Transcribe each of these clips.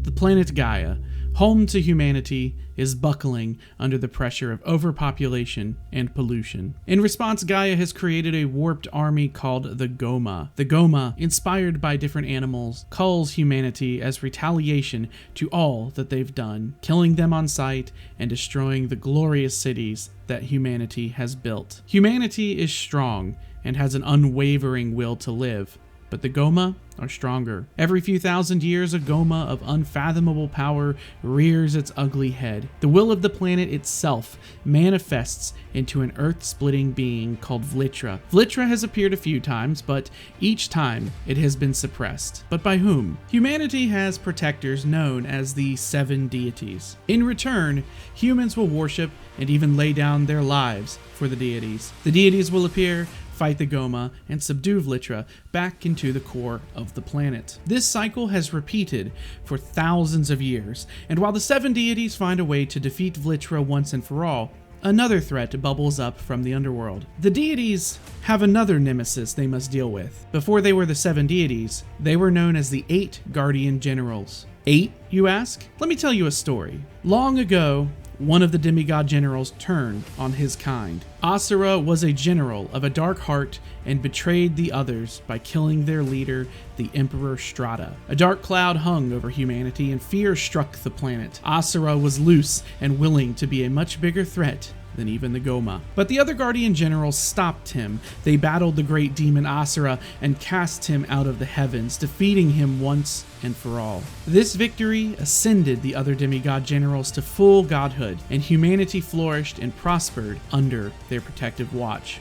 The planet Gaia, home to humanity, is buckling under the pressure of overpopulation and pollution. In response, Gaia has created a warped army called the Goma. The Goma, inspired by different animals, culls humanity as retaliation to all that they've done, killing them on sight and destroying the glorious cities that humanity has built. Humanity is strong and has an unwavering will to live, but the Goma are stronger. Every few thousand years, a Goma of unfathomable power rears its ugly head. The will of the planet itself manifests into an earth-splitting being called Vlitra. Vlitra has appeared a few times, but each time it has been suppressed. But by whom? Humanity has protectors known as the 7 deities. In return, humans will worship and even lay down their lives for the deities. The deities will appear, fight the Goma, and subdue Vlitra back into the core of the planet. This cycle has repeated for thousands of years, and while the 7 deities find a way to defeat Vlitra once and for all, another threat bubbles up from the underworld. The deities have another nemesis they must deal with. Before they were the 7 deities, they were known as the 8 guardian generals. 8, you ask? Let me tell you a story. Long ago, one of the demigod generals turned on his kind. Asura was a general of a dark heart and betrayed the others by killing their leader, the Emperor Strata. A dark cloud hung over humanity and fear struck the planet. Asura was loose and willing to be a much bigger threat than even the Goma. But the other guardian generals stopped him. They battled the great demon Asura and cast him out of the heavens, defeating him once and for all. This victory ascended the other demigod generals to full godhood, and humanity flourished and prospered under their protective watch.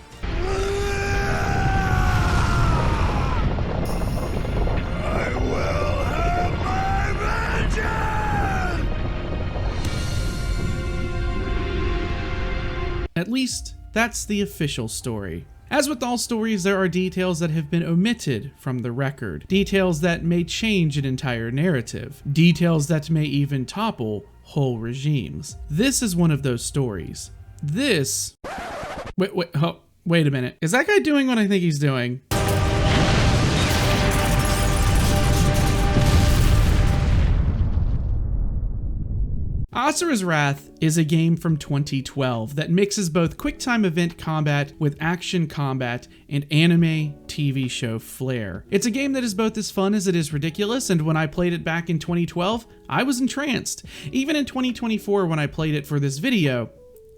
At least, that's the official story. As with all stories, there are details that have been omitted from the record. Details that may change an entire narrative. Details that may even topple whole regimes. This is one of those stories. This... Wait a minute. Is that guy doing what I think he's doing? Asura's Wrath is a game from 2012 that mixes both quick-time event combat with action combat and anime TV show flair. It's a game that is both as fun as it is ridiculous, and when I played it back in 2012, I was entranced. Even in 2024, when I played it for this video,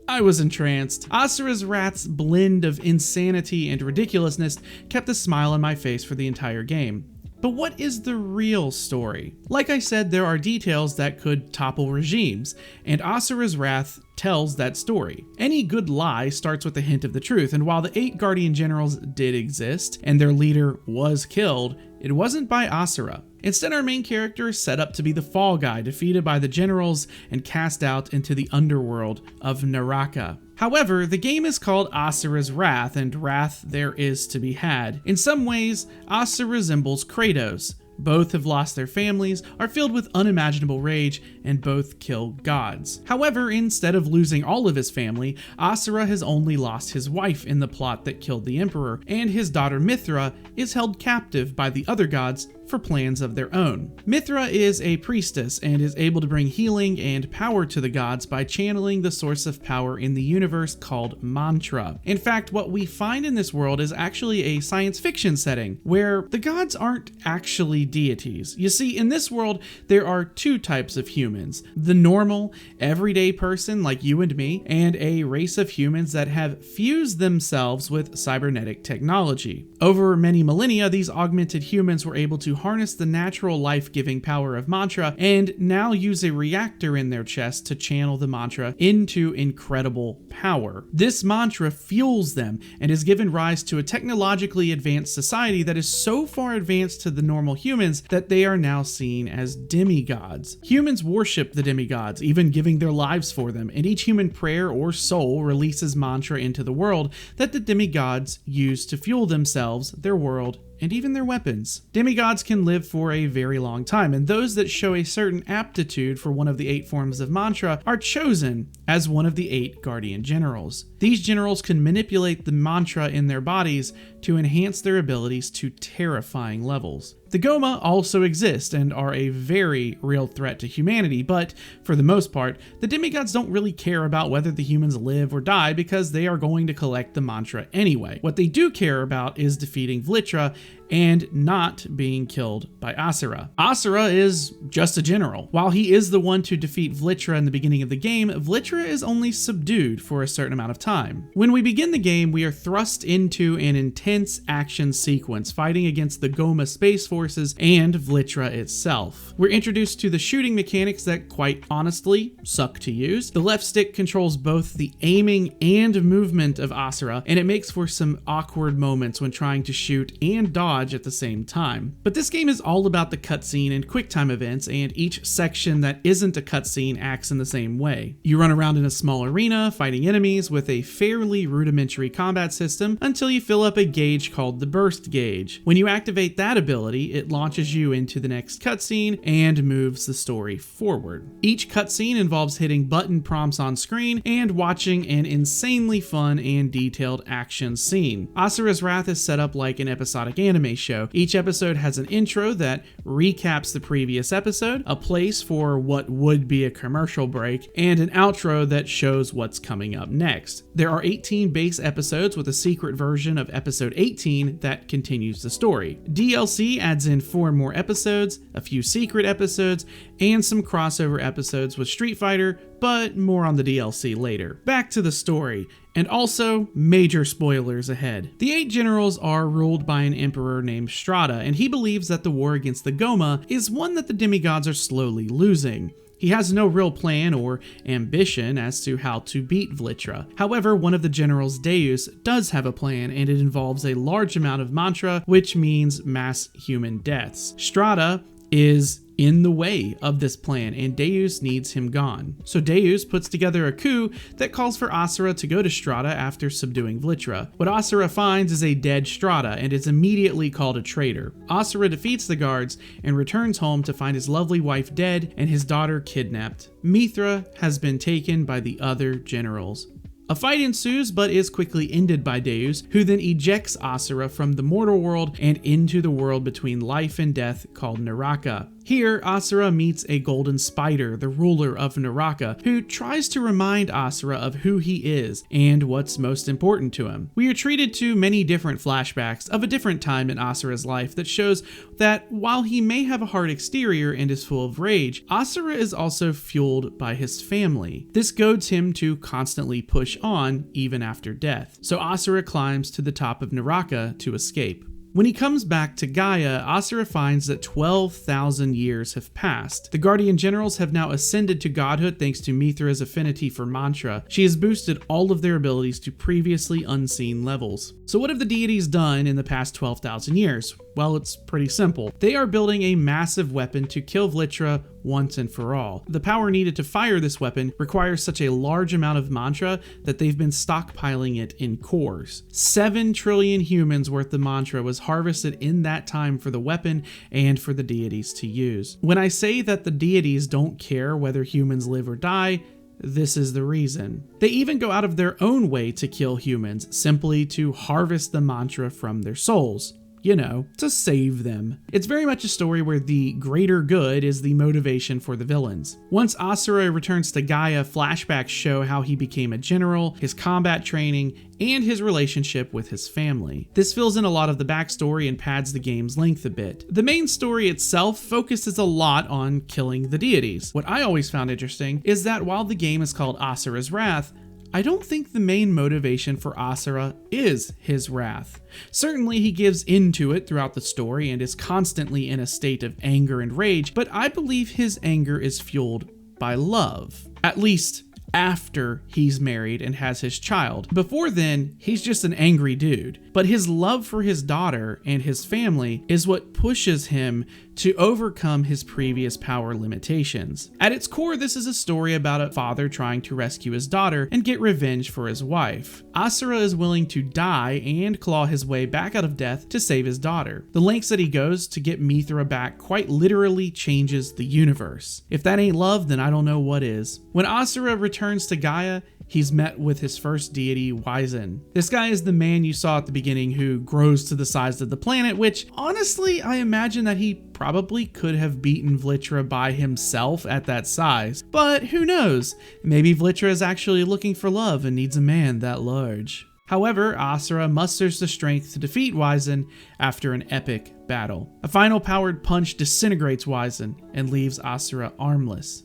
I was entranced. Asura's Wrath's blend of insanity and ridiculousness kept a smile on my face for the entire game. But what is the real story? Like I said, there are details that could topple regimes, and Asura's Wrath tells that story. Any good lie starts with a hint of the truth, and while the 8 guardian generals did exist, and their leader was killed, it wasn't by Asura. Instead, our main character is set up to be the fall guy, defeated by the generals and cast out into the underworld of Naraka. However, the game is called Asura's Wrath, and wrath there is to be had. In some ways, Asura resembles Kratos. Both have lost their families, are filled with unimaginable rage, and both kill gods. However, instead of losing all of his family, Asura has only lost his wife in the plot that killed the emperor, and his daughter Mithra is held captive by the other gods for plans of their own. Mithra is a priestess and is able to bring healing and power to the gods by channeling the source of power in the universe called mantra. In fact, what we find in this world is actually a science fiction setting where the gods aren't actually deities. You see, in this world, there are 2 types of humans: the normal, everyday person like you and me, and a race of humans that have fused themselves with cybernetic technology. Over many millennia, these augmented humans were able to harness the natural life-giving power of mantra and now use a reactor in their chest to channel the mantra into incredible power. This mantra fuels them and has given rise to a technologically advanced society that is so far advanced to the normal humans that they are now seen as demigods. Humans worship the demigods, even giving their lives for them, and each human prayer or soul releases mantra into the world that the demigods use to fuel themselves, their world, and even their weapons. Demigods can live for a very long time, and those that show a certain aptitude for one of the 8 forms of mantra are chosen as one of the 8 guardian generals. These generals can manipulate the mantra in their bodies to enhance their abilities to terrifying levels. The Goma also exist and are a very real threat to humanity, but for the most part, the demigods don't really care about whether the humans live or die because they are going to collect the mantra anyway. What they do care about is defeating Vlitra and not being killed by Asura. Asura is just a general. While he is the one to defeat Vlitra in the beginning of the game, Vlitra is only subdued for a certain amount of time. When we begin the game, we are thrust into an intense action sequence fighting against the Goma space forces and Vlitra itself. We're introduced to the shooting mechanics that quite honestly suck to use. The left stick controls both the aiming and movement of Asura, and it makes for some awkward moments when trying to shoot and dodge at the same time. But this game is all about the cutscene and QuickTime events, and each section that isn't a cutscene acts in the same way. You run around in a small arena, fighting enemies with a fairly rudimentary combat system until you fill up a gauge called the burst gauge. When you activate that ability, it launches you into the next cutscene and moves the story forward. Each cutscene involves hitting button prompts on screen and watching an insanely fun and detailed action scene. Asura's Wrath is set up like an episodic anime show. Each episode has an intro that recaps the previous episode, a place for what would be a commercial break, and an outro that shows what's coming up next. There are 18 base episodes with a secret version of episode 18 that continues the story. DLC adds in 4 more episodes, a few secret episodes, and some crossover episodes with Street Fighter, but more on the DLC later. Back to the story. And also, major spoilers ahead. The 8 generals are ruled by an emperor named Strata, and he believes that the war against the Goma is one that the demigods are slowly losing. He has no real plan or ambition as to how to beat Vlitra. However, one of the generals, Deus, does have a plan, and it involves a large amount of mantra, which means mass human deaths. Strata is in the way of this plan, and Deus needs him gone. So Deus puts together a coup that calls for Asura to go to Strata after subduing Vlitra. What Asura finds is a dead Strata and is immediately called a traitor. Asura defeats the guards and returns home to find his lovely wife dead and his daughter kidnapped. Mithra has been taken by the other generals. A fight ensues, but is quickly ended by Deus, who then ejects Asura from the mortal world and into the world between life and death called Naraka. Here, Asura meets a golden spider, the ruler of Naraka, who tries to remind Asura of who he is and what's most important to him. We are treated to many different flashbacks of a different time in Asura's life that shows that while he may have a hard exterior and is full of rage, Asura is also fueled by his family. This goads him to constantly push on even after death. So Asura climbs to the top of Naraka to escape. When he comes back to Gaia, Asura finds that 12,000 years have passed. The Guardian Generals have now ascended to godhood thanks to Mithra's affinity for mantra. She has boosted all of their abilities to previously unseen levels. So what have the deities done in the past 12,000 years? Well, it's pretty simple. They are building a massive weapon to kill Vlitra once and for all. The power needed to fire this weapon requires such a large amount of mantra that they've been stockpiling it in cores. 7 trillion humans worth of mantra was harvested in that time for the weapon and for the deities to use. When I say that the deities don't care whether humans live or die, this is the reason. They even go out of their own way to kill humans simply to harvest the mantra from their souls. You know, to save them. It's very much a story where the greater good is the motivation for the villains. Once Asura returns to Gaia, flashbacks show how he became a general, his combat training, and his relationship with his family. This fills in a lot of the backstory and pads the game's length a bit. The main story itself focuses a lot on killing the deities. What I always found interesting is that while the game is called Asura's Wrath, I don't think the main motivation for Asura is his wrath. Certainly he gives into it throughout the story and is constantly in a state of anger and rage, but I believe his anger is fueled by love. At least after he's married and has his child. Before then, he's just an angry dude. But his love for his daughter and his family is what pushes him to overcome his previous power limitations. At its core, this is a story about a father trying to rescue his daughter and get revenge for his wife. Asura is willing to die and claw his way back out of death to save his daughter. The lengths that he goes to get Mithra back quite literally changes the universe. If that ain't love, then I don't know what is. When Asura returns to Gaia, he's met with his first deity, Wyzen. This guy is the man you saw at the beginning who grows to the size of the planet, which honestly, I imagine that he probably could have beaten Vlitra by himself at that size. But who knows? Maybe Vlitra is actually looking for love and needs a man that large. However, Asura musters the strength to defeat Wyzen after an epic battle. A final powered punch disintegrates Wyzen and leaves Asura armless.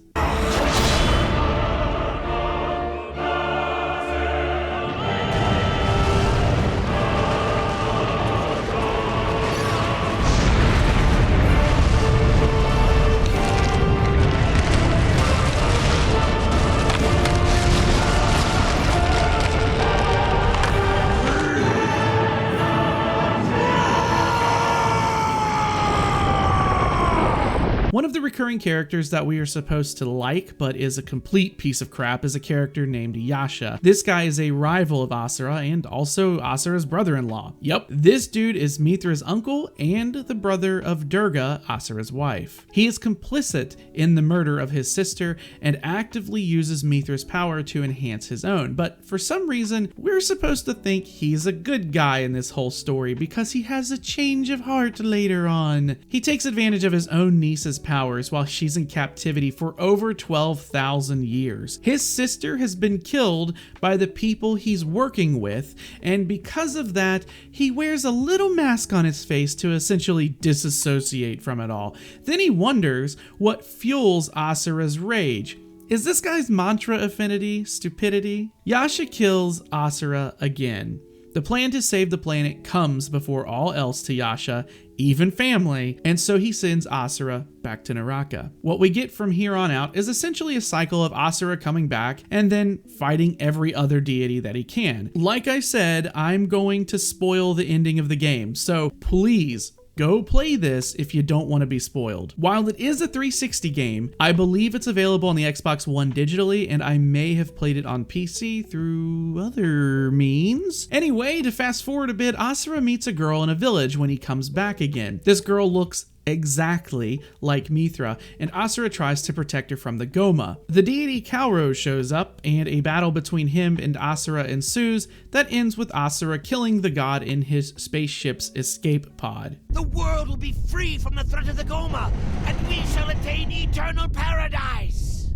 One of the recurring characters that we are supposed to like, but is a complete piece of crap, is a character named Yasha. This guy is a rival of Asura and also Asura's brother-in-law. Yep, this dude is Mithra's uncle and the brother of Durga, Asura's wife. He is complicit in the murder of his sister and actively uses Mithra's power to enhance his own, but for some reason, we're supposed to think he's a good guy in this whole story because he has a change of heart later on. He takes advantage of his own niece's powers while she's in captivity for over 12,000 years. His sister has been killed by the people he's working with, and because of that, he wears a little mask on his face to essentially disassociate from it all. Then he wonders what fuels Asura's rage. Is this guy's mantra affinity stupidity? Yasha kills Asura again. The plan to save the planet comes before all else to Yasha, even family, and so he sends Asura back to Naraka. What we get from here on out is essentially a cycle of Asura coming back and then fighting every other deity that he can. Like I said, I'm going to spoil the ending of the game, so please go play this if you don't want to be spoiled. While it is a 360 game, I believe it's available on the Xbox One digitally, and I may have played it on PC through other means. Anyway, to fast forward a bit, Asura meets a girl in a village when he comes back again. This girl looks exactly like Mithra, and Asura tries to protect her from the Goma. The deity Kalro shows up, and a battle between him and Asura ensues that ends with Asura killing the god in his spaceship's escape pod. The world will be free from the threat of the Goma, and we shall attain eternal paradise!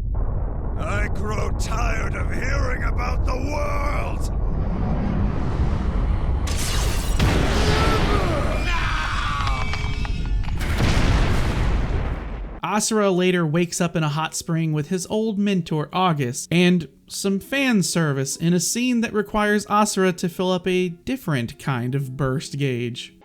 I grow tired of hearing about the world! Asura later wakes up in a hot spring with his old mentor August, and some fan service in a scene that requires Asura to fill up a different kind of burst gauge.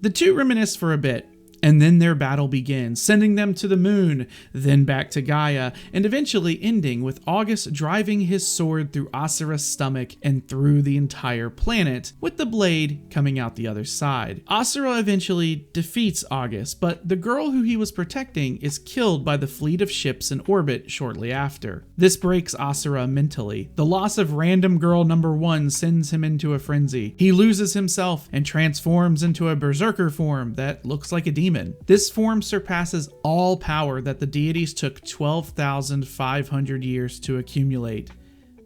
The two reminisce for a bit, and then their battle begins, sending them to the moon, then back to Gaia, and eventually ending with August driving his sword through Asura's stomach and through the entire planet, with the blade coming out the other side. Asura eventually defeats August, but the girl who he was protecting is killed by the fleet of ships in orbit shortly after. This breaks Asura mentally. The loss of random girl number 1 sends him into a frenzy. He loses himself and transforms into a berserker form that looks like a demon. This form surpasses all power that the deities took 12,500 years to accumulate,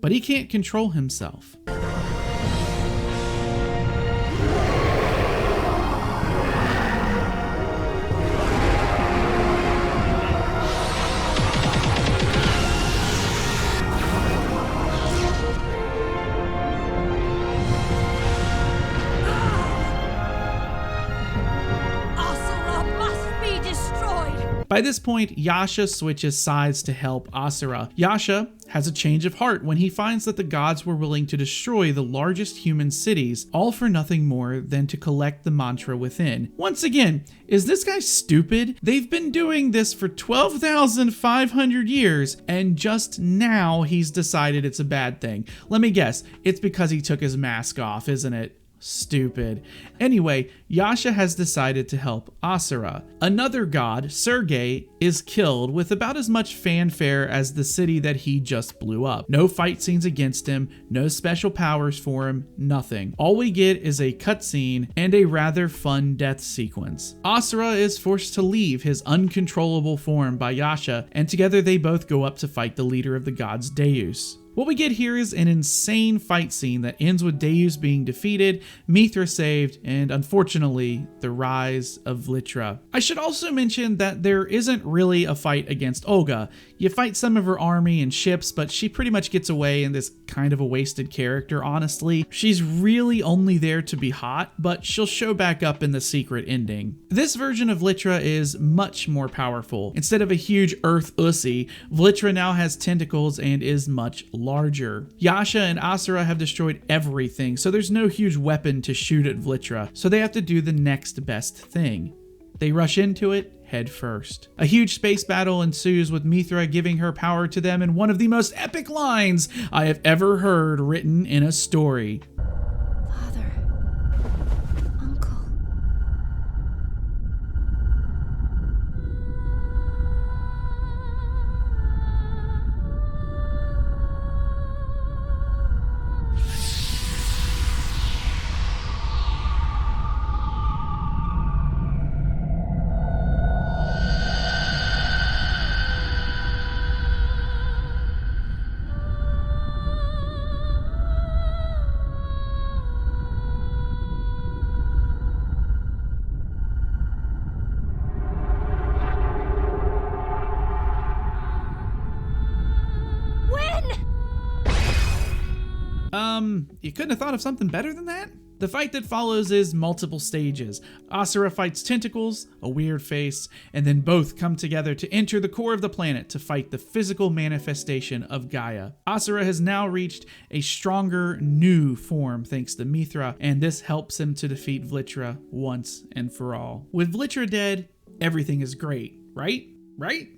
but he can't control himself. By this point, Yasha switches sides to help Asura. Yasha has a change of heart when he finds that the gods were willing to destroy the largest human cities, all for nothing more than to collect the mantra within. Once again, is this guy stupid? They've been doing this for 12,500 years, and just now he's decided it's a bad thing. Let me guess, it's because he took his mask off, isn't it? stupid. Anyway, Yasha has decided to help Asura. Another god, Sergei, is killed with about as much fanfare as the city that he just blew up. No fight scenes against him, no special powers for him, nothing. All we get is a cutscene and a rather fun death sequence. Asura is forced to leave his uncontrollable form by Yasha, and together they both go up to fight the leader of the gods, Deus. What we get here is an insane fight scene that ends with Deus being defeated, Mithra saved, and unfortunately, the rise of Vlitra. I should also mention that there isn't really a fight against Olga. You fight some of her army and ships, but she pretty much gets away in this kind of a wasted character, honestly. She's really only there to be hot, but she'll show back up in the secret ending. This version of Vlitra is much more powerful. Instead of a huge earth ussy, Vlitra now has tentacles and is much larger. Yasha and Asura have destroyed everything, so there's no huge weapon to shoot at Vlitra, so they have to do the next best thing. They rush into it head first. A huge space battle ensues with Mithra giving her power to them in one of the most epic lines I have ever heard written in a story. Father. Uncle. You couldn't have thought of something better than that? The fight that follows is multiple stages. Asura fights tentacles, a weird face, and then both come together to enter the core of the planet to fight the physical manifestation of Gaia. Asura has now reached a stronger, new form thanks to Mithra, and this helps him to defeat Vlitra once and for all. With Vlitra dead, everything is great, right? Right?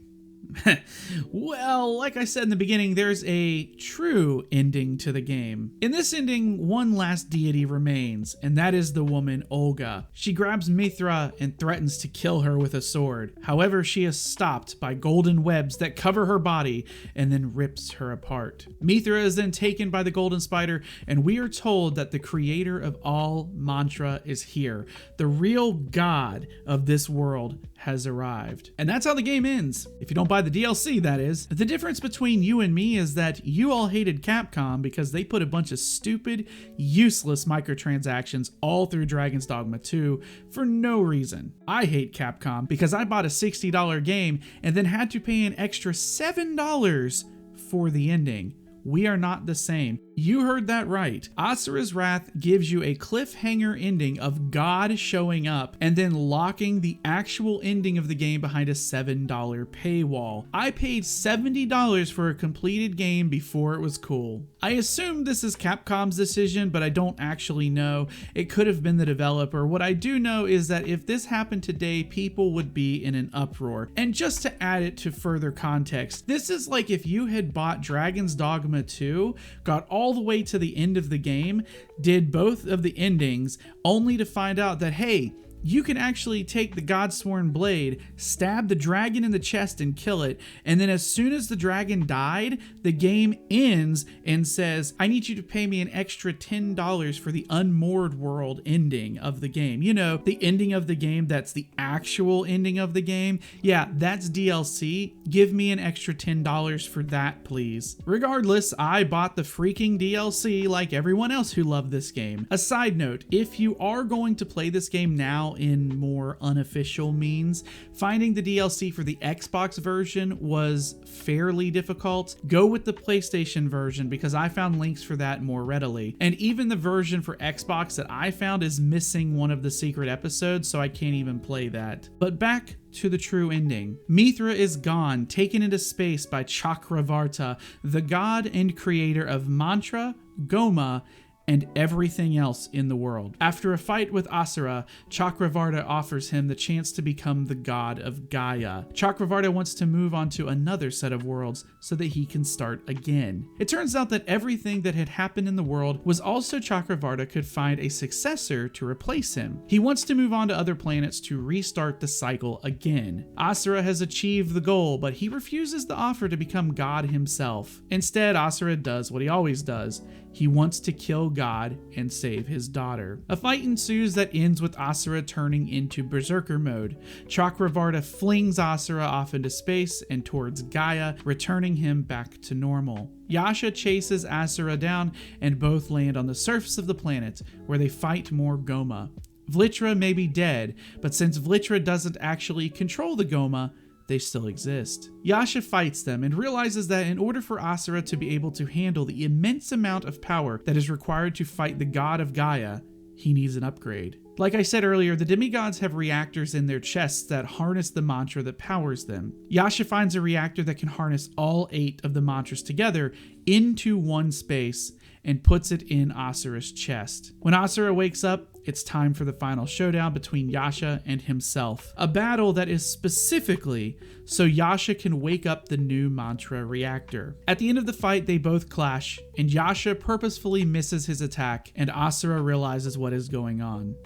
Well, like I said in the beginning, there's a true ending to the game. In this ending, one last deity remains, and that is the woman Olga. She grabs Mithra and threatens to kill her with a sword. However, she is stopped by golden webs that cover her body and then rips her apart. Mithra is then taken by the golden spider, and we are told that the creator of all mantra is here. The real god of this world has arrived. And that's how the game ends. If you don't buy the DLC, that is. The difference between you and me is that you all hated Capcom because they put a bunch of stupid, useless microtransactions all through Dragon's Dogma 2 for no reason. I hate Capcom because I bought a $60 game and then had to pay an extra $7 for the ending. We are not the same. You heard that right. Asura's Wrath gives you a cliffhanger ending of God showing up and then locking the actual ending of the game behind a $7 paywall. I paid $70 for a completed game before it was cool. I assume this is Capcom's decision, but I don't actually know. It could have been the developer. What I do know is that if this happened today, people would be in an uproar. And just to add it to further context, this is like if you had bought Dragon's Dogma 2, got all the way to the end of the game, did both of the endings, only to find out that, hey, you can actually take the Godsworn blade, stab the dragon in the chest and kill it, and then as soon as the dragon died, the game ends and says, I need you to pay me an extra $10 for the Unmoored World ending of the game. You know, the ending of the game that's the actual ending of the game. Yeah, that's DLC. Give me an extra $10 for that, please. Regardless, I bought the freaking DLC like everyone else who loved this game. A side note, if you are going to play this game now in more unofficial means, finding the DLC for the Xbox version was fairly difficult. Go with the PlayStation version because I found links for that more readily. And even the version for Xbox that I found is missing one of the secret episodes, so I can't even play that. But back to the true ending. Mithra is gone, taken into space by Chakravarta, the god and creator of mantra, Goma, and everything else in the world. After a fight with Asura, Chakravarta offers him the chance to become the god of Gaia. Chakravarta wants to move on to another set of worlds so that he can start again. It turns out that everything that had happened in the world was also Chakravarta could find a successor to replace him. He wants to move on to other planets to restart the cycle again. Asura has achieved the goal, but he refuses the offer to become God himself. Instead, Asura does what he always does. He wants to kill God and save his daughter. A fight ensues that ends with Asura turning into berserker mode. Chakravarta flings Asura off into space and towards Gaia, returning him back to normal. Yasha chases Asura down and both land on the surface of the planet, where they fight more Goma. Vlitra may be dead, but since Vlitra doesn't actually control the Goma, they still exist. Yasha fights them and realizes that in order for Asura to be able to handle the immense amount of power that is required to fight the god of Gaia, he needs an upgrade. Like I said earlier, the demigods have reactors in their chests that harness the mantra that powers them. Yasha finds a reactor that can harness all 8 of the mantras together into one space and puts it in Asura's chest. When Asura wakes up, it's time for the final showdown between Yasha and himself. A battle that is specifically so Yasha can wake up the new mantra reactor. At the end of the fight, they both clash, and Yasha purposefully misses his attack, and Asura realizes what is going on.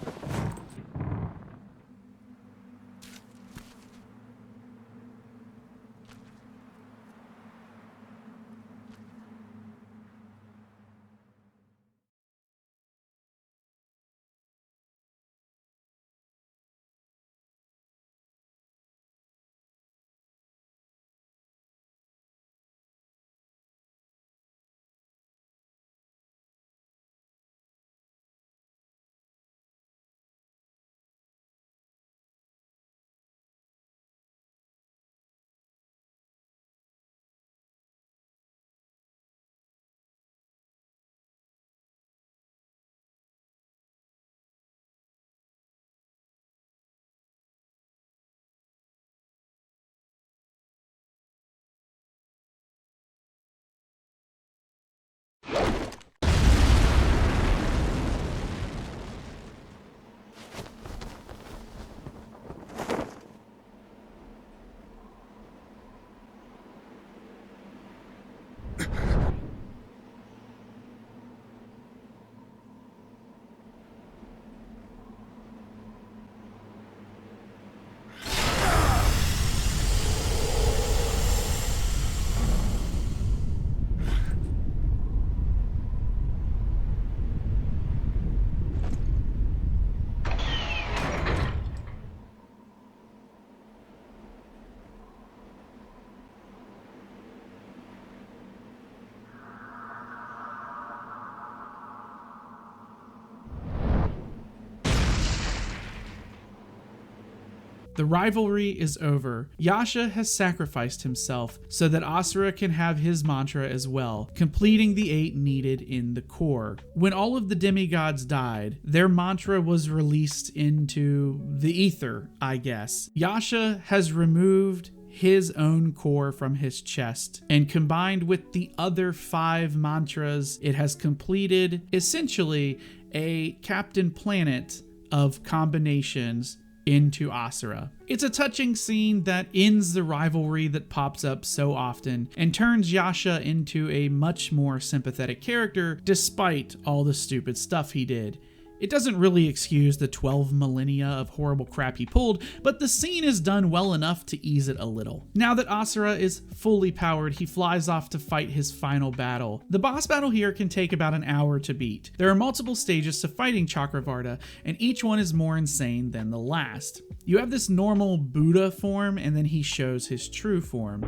The rivalry is over. Yasha has sacrificed himself so that Asura can have his mantra as well, completing the 8 needed in the core. When all of the demigods died, their mantra was released into the ether, I guess. Yasha has removed his own core from his chest, and combined with the other 5 mantras, it has completed essentially a Captain Planet of combinations into Asura. It's a touching scene that ends the rivalry that pops up so often and turns Yasha into a much more sympathetic character despite all the stupid stuff he did. It doesn't really excuse the 12 millennia of horrible crap he pulled, but the scene is done well enough to ease it a little. Now that Asura is fully powered, he flies off to fight his final battle. The boss battle here can take about an hour to beat. There are multiple stages to fighting Chakravarta, and each one is more insane than the last. You have this normal Buddha form, and then he shows his true form.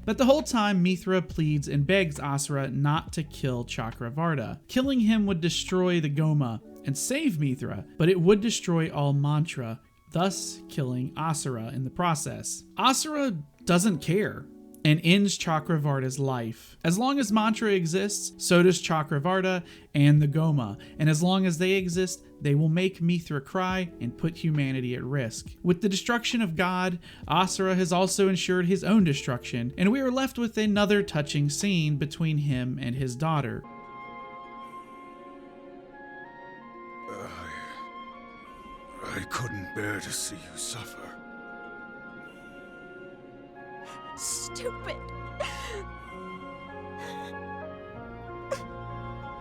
But the whole time, Mithra pleads and begs Asura not to kill Chakravarta. Killing him would destroy the Goma and save Mithra, but it would destroy all mantra, thus killing Asura in the process. Asura doesn't care and ends Chakravarta's life. As long as mantra exists, so does Chakravarta and the Goma, and as long as they exist, they will make Mithra cry and put humanity at risk. With the destruction of God, Asura has also ensured his own destruction, and we are left with another touching scene between him and his daughter. I couldn't bear to see you suffer. Stupid.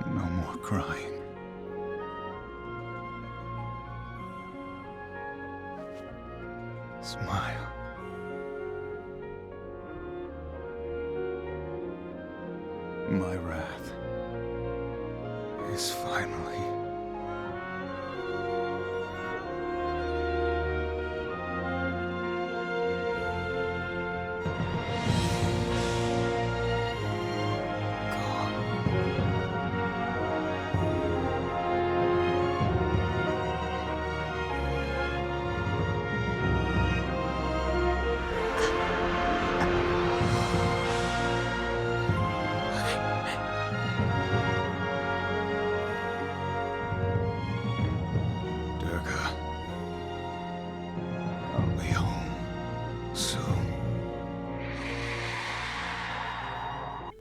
No more crying. Smile. My wrath is finally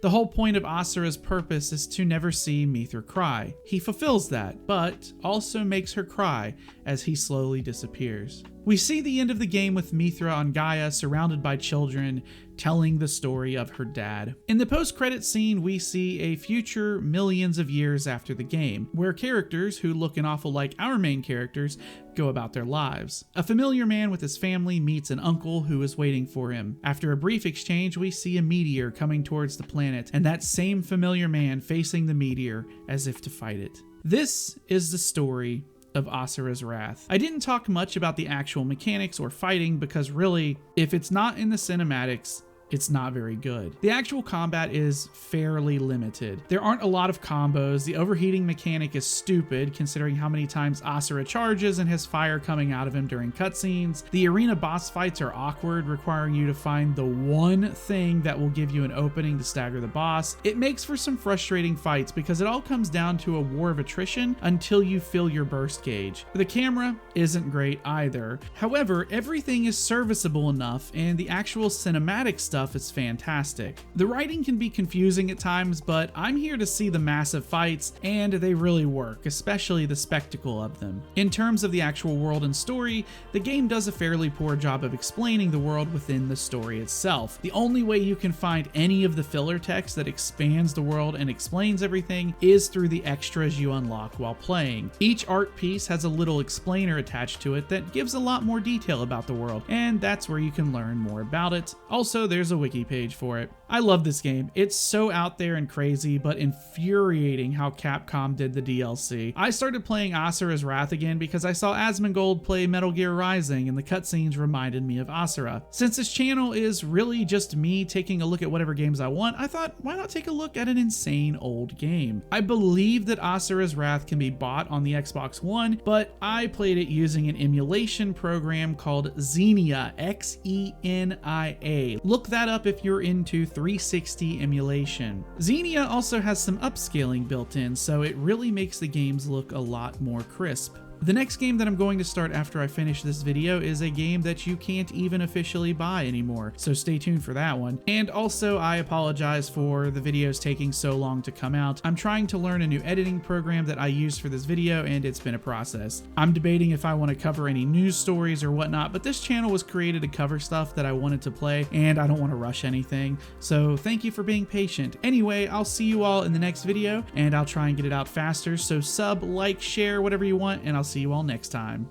The whole point of Asura's purpose is to never see Mithra cry. He fulfills that, but also makes her cry as he slowly disappears. We see the end of the game with Mithra on Gaia, surrounded by children, telling the story of her dad. In the post-credit scene, we see a future millions of years after the game, where characters who look an awful like our main characters go about their lives. A familiar man with his family meets an uncle who is waiting for him. After a brief exchange, we see a meteor coming towards the planet, and that same familiar man facing the meteor as if to fight it. This is the story of Asura's Wrath. I didn't talk much about the actual mechanics or fighting because really, if it's not in the cinematics, it's not very good. The actual combat is fairly limited. There aren't a lot of combos. The overheating mechanic is stupid considering how many times Asura charges and has fire coming out of him during cutscenes. The arena boss fights are awkward, requiring you to find the one thing that will give you an opening to stagger the boss. It makes for some frustrating fights because it all comes down to a war of attrition until you fill your burst gauge. The camera isn't great either. However, everything is serviceable enough and the actual cinematic stuff is fantastic. The writing can be confusing at times, but I'm here to see the massive fights, and they really work, especially the spectacle of them. In terms of the actual world and story, the game does a fairly poor job of explaining the world within the story itself. The only way you can find any of the filler text that expands the world and explains everything is through the extras you unlock while playing. Each art piece has a little explainer attached to it that gives a lot more detail about the world, and that's where you can learn more about it. Also, there's a wiki page for it. I love this game. It's so out there and crazy, but infuriating how Capcom did the DLC. I started playing Asura's Wrath again because I saw Asmongold play Metal Gear Rising and the cutscenes reminded me of Asura. Since this channel is really just me taking a look at whatever games I want, I thought, why not take a look at an insane old game? I believe that Asura's Wrath can be bought on the Xbox One, but I played it using an emulation program called Xenia, Xenia. Look that up if you're into 360 emulation. Xenia also has some upscaling built in, so it really makes the games look a lot more crisp. The next game that I'm going to start after I finish this video is a game that you can't even officially buy anymore, so stay tuned for that one. And also, I apologize for the videos taking so long to come out. I'm trying to learn a new editing program that I use for this video, and it's been a process. I'm debating if I want to cover any news stories or whatnot, but this channel was created to cover stuff that I wanted to play, and I don't want to rush anything, so thank you for being patient. Anyway, I'll see you all in the next video, and I'll try and get it out faster, so sub, like, share, whatever you want, and I'll see you all next time.